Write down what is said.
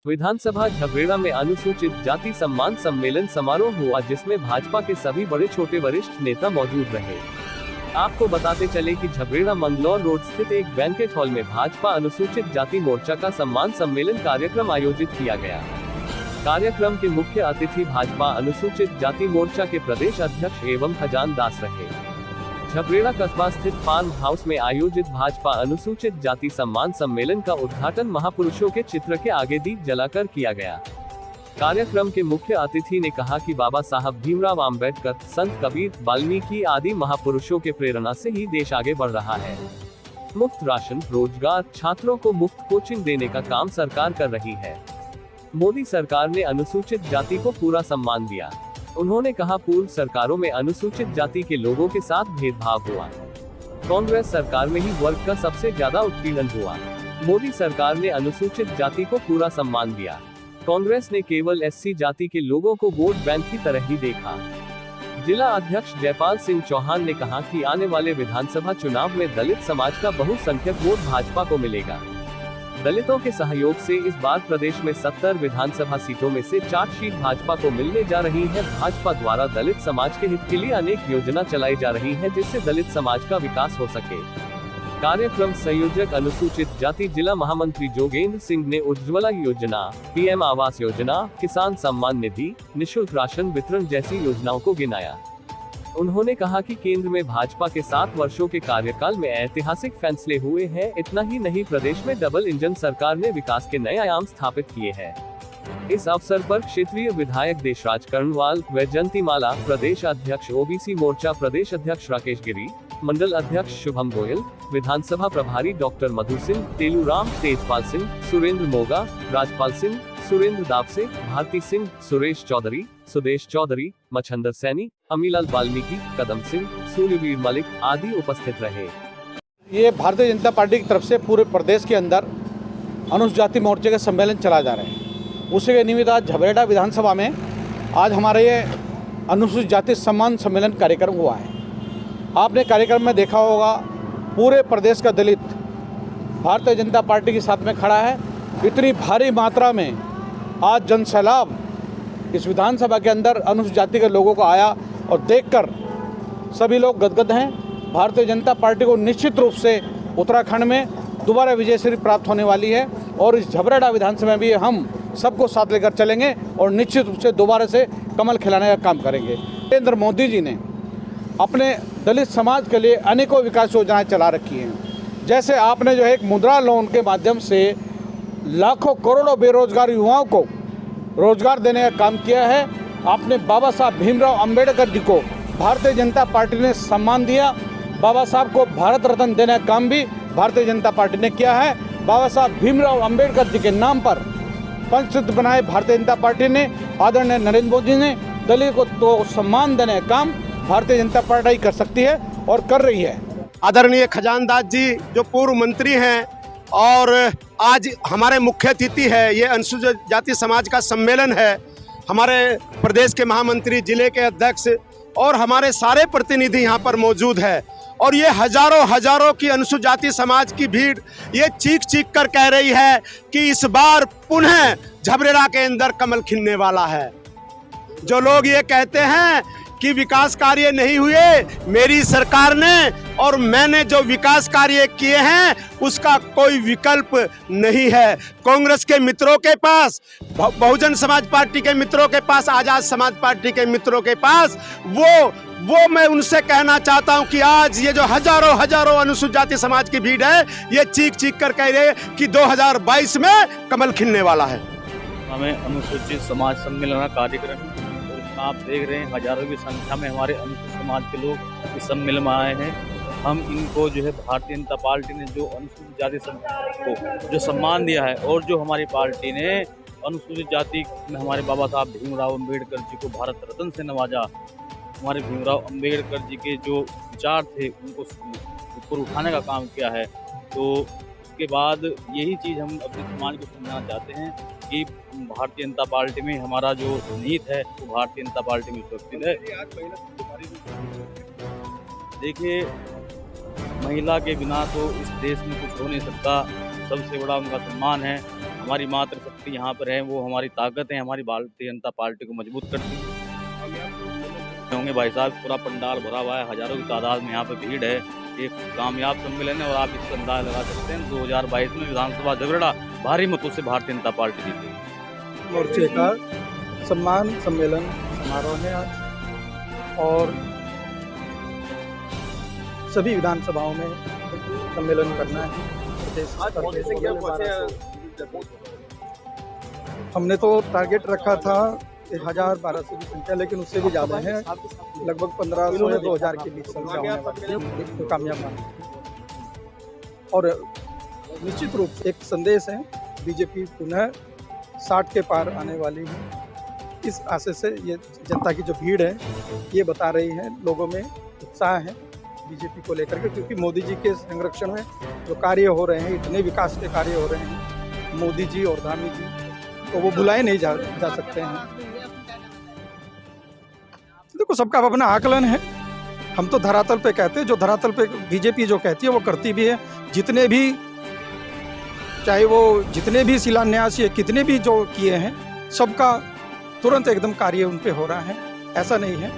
विधानसभा झबरेड़ा में अनुसूचित जाति सम्मान सम्मेलन समारोह हुआ, जिसमें भाजपा के सभी बड़े छोटे वरिष्ठ नेता मौजूद रहे। आपको बताते चले कि झबरेड़ा मंगलौर रोड स्थित एक बैंकेट हॉल में भाजपा अनुसूचित जाति मोर्चा का सम्मान सम्मेलन कार्यक्रम आयोजित किया गया। कार्यक्रम के मुख्य अतिथि भाजपा अनुसूचित जाति मोर्चा के प्रदेश अध्यक्ष एवं खजान दास रहे। झबरेड़ा कस्बा स्थित फार्म हाउस में आयोजित भाजपा अनुसूचित जाति सम्मान सम्मेलन का उद्घाटन महापुरुषों के चित्र के आगे दीप जलाकर किया गया। कार्यक्रम के मुख्य अतिथि ने कहा कि बाबा साहब भीमराव अंबेडकर, संत कबीर, वाल्मीकि आदि महापुरुषों के प्रेरणा से ही देश आगे बढ़ रहा है। मुफ्त राशन, रोजगार, छात्रों को मुफ्त कोचिंग देने का काम सरकार कर रही है। मोदी सरकार ने अनुसूचित जाति को पूरा सम्मान दिया। उन्होंने कहा, पूर्व सरकारों में अनुसूचित जाति के लोगों के साथ भेदभाव हुआ। कांग्रेस सरकार में ही वर्ग का सबसे ज्यादा उत्पीड़न हुआ। मोदी सरकार ने अनुसूचित जाति को पूरा सम्मान दिया। कांग्रेस ने केवल एससी जाति के लोगों को वोट बैंक की तरह ही देखा। जिला अध्यक्ष जयपाल सिंह चौहान ने कहा कि आने वाले विधानसभा चुनाव में दलित समाज का बहुसंख्यक वोट भाजपा को मिलेगा। दलितों के सहयोग से इस बार प्रदेश में 70 विधानसभा सीटों में से चार्जशीट भाजपा को मिलने जा रही है। भाजपा द्वारा दलित समाज के हित के लिए अनेक योजना चलाई जा रही है, जिससे दलित समाज का विकास हो सके। कार्यक्रम संयोजक अनुसूचित जाति जिला महामंत्री जोगेंद्र सिंह ने उज्ज्वला योजना, पीएम आवास योजना, किसान सम्मान निधि, निःशुल्क राशन वितरण जैसी योजनाओं को गिनाया। उन्होंने कहा कि केंद्र में भाजपा के 7 वर्षों के कार्यकाल में ऐतिहासिक फैसले हुए हैं। इतना ही नहीं, प्रदेश में डबल इंजन सरकार ने विकास के नए आयाम स्थापित किए हैं। इस अवसर पर क्षेत्रीय विधायक देशराज कर्णवाल, वैजयंतीमाला, प्रदेश अध्यक्ष ओबीसी मोर्चा प्रदेश अध्यक्ष राकेश गिरी, मंडल अध्यक्ष शुभम गोयल, विधानसभा प्रभारी डॉक्टर मधु सिंह, तेलूराम, तेजपाल सिंह, सुरेंद्र मोगा, राजपाल सिंह, सुरेंद्र दावसे, भारती सिंह, सुरेश चौधरी, सुदेश चौधरी, मच्छंदर सैनी, अमीलाल वाल्मीकि, कदम सिंह, सूर्यवीर मलिक आदि उपस्थित रहे। ये भारतीय जनता पार्टी की तरफ से पूरे प्रदेश के अंदर अनुसूचित जाति मोर्चे के सम्मेलन चला जा रहे हैं। उसी के निमित्त आज झबरेड़ा विधानसभा में आज हमारे ये अनुसूचित जाति सम्मान सम्मेलन कार्यक्रम हुआ है। आपने कार्यक्रम में देखा होगा, पूरे प्रदेश का दलित भारतीय जनता पार्टी के साथ में खड़ा है। इतनी भारी मात्रा में आज जनसैलाब इस विधानसभा के अंदर अनुसूचित जाति के लोगों को आया और देखकर सभी लोग गदगद हैं। भारतीय जनता पार्टी को निश्चित रूप से उत्तराखंड में दोबारा विजयश्री प्राप्त होने वाली है और इस झबरेड़ा विधानसभा में भी हम सबको साथ लेकर चलेंगे और निश्चित रूप से दोबारा से कमल खिलाने का काम करेंगे। नरेंद्र मोदी जी ने अपने दलित समाज के लिए अनेकों विकास योजनाएं चला रखी हैं। जैसे आपने जो है एक मुद्रा लोन के माध्यम से लाखों करोड़ों बेरोजगार युवाओं को रोजगार देने का काम किया है। आपने बाबा साहब भीमराव अंबेडकर जी को भारतीय जनता पार्टी ने सम्मान दिया। बाबा साहब को भारत रत्न देने का काम भी भारतीय जनता पार्टी ने किया है। बाबा साहब भीमराव अंबेडकर जी के नाम पर पंचसूत्र बनाए भारतीय जनता पार्टी ने। आदरणीय नरेंद्र मोदी ने दलित को तो सम्मान देने का काम भारतीय जनता पार्टी कर सकती है और कर रही है। आदरणीय खजान दास जी जो पूर्व मंत्री हैं और आज हमारे मुख्य अतिथि है, ये अनुसूचित जाति समाज का सम्मेलन है। हमारे प्रदेश के महामंत्री, जिले के अध्यक्ष और हमारे सारे प्रतिनिधि यहाँ पर मौजूद है और ये हजारों की अनुसूचित जाति समाज की भीड़ ये चीख कर कह रही है कि इस बार पुनः झबरेड़ा के अंदर कमल खिलने वाला है। जो लोग ये कहते हैं कि विकास कार्य नहीं हुए, मेरी सरकार ने और मैंने जो विकास कार्य किए हैं उसका कोई विकल्प नहीं है। कांग्रेस के मित्रों के पास, बहुजन समाज पार्टी के मित्रों के पास, आजाद समाज पार्टी के मित्रों के पास वो मैं उनसे कहना चाहता हूं कि आज ये जो हजारों अनुसूचित जाति समाज की भीड़ है ये चीख कर कह रहे हैं कि 2022 में कमल खिलने वाला है। हमें अनुसूचित समाज सम्मेलन का कार्यक्रम आप देख रहे हैं, हजारों की संख्या में हमारे अनुसूचित समाज के लोग इस सम्मेलन में आए हैं। हम इनको जो है भारतीय जनता पार्टी ने जो अनुसूचित जाति को जो सम्मान दिया है और जो हमारी पार्टी ने अनुसूचित जाति में हमारे बाबा साहब भीमराव अंबेडकर जी को भारत रत्न से नवाजा। हमारे भीमराव अंबेडकर जी के जो विचार थे उनको ऊपर उठाने का काम किया है। तो उसके बाद यही चीज़ हम अपने समाज को समझाना चाहते हैं कि भारतीय जनता पार्टी में हमारा जो नीत है वो भारतीय जनता पार्टी में सुरक्षित है। देखिए, महिला के बिना तो इस देश में कुछ हो नहीं सकता। सबसे बड़ा उनका सम्मान है। हमारी मातृशक्ति यहाँ पर है, वो हमारी ताकत है, हमारी भारतीय जनता पार्टी को मजबूत करती है। होंगे भाई साहब, पूरा पंडाल भरा हुआ है, हजारों की तादाद में यहाँ पे भीड़ है। एक कामयाब सम्मेलन है और आप इससे अंदाजा लगा सकते हैं 2022 में विधानसभा झगड़ा भारी मतों से भारतीय जनता पार्टी जीती। मोर्चे का सम्मान सम्मेलन समारोह है आज और सभी विधानसभाओं में सम्मेलन करना है। प्रदेश स्तर पे हमने तो टारगेट रखा था 1000-1200 की संख्या, लेकिन उससे भी ज़्यादा है, लगभग 1500 या 2000 के बीच संख्या होने वाली है तो कामयाब मानी। और निश्चित रूप से एक संदेश है, बीजेपी पुनः 60 के पार आने वाली है। इस आशय से ये जनता की जो भीड़ है ये बता रही है, लोगों में उत्साह है बीजेपी को लेकर के, क्योंकि मोदी जी के संरक्षण में जो कार्य हो रहे हैं, इतने विकास के कार्य हो रहे हैं, मोदी जी और धामी जी, तो वो भुलाए नहीं जा सकते हैं। देखो, सबका अपना आकलन है, हम तो धरातल पे कहते हैं, जो धरातल पे बीजेपी जो कहती है वो करती भी है। जितने भी, चाहे वो जितने भी शिलान्यास या कितने भी जो किए हैं, सबका तुरंत एकदम कार्य उन पे हो रहा है, ऐसा नहीं है।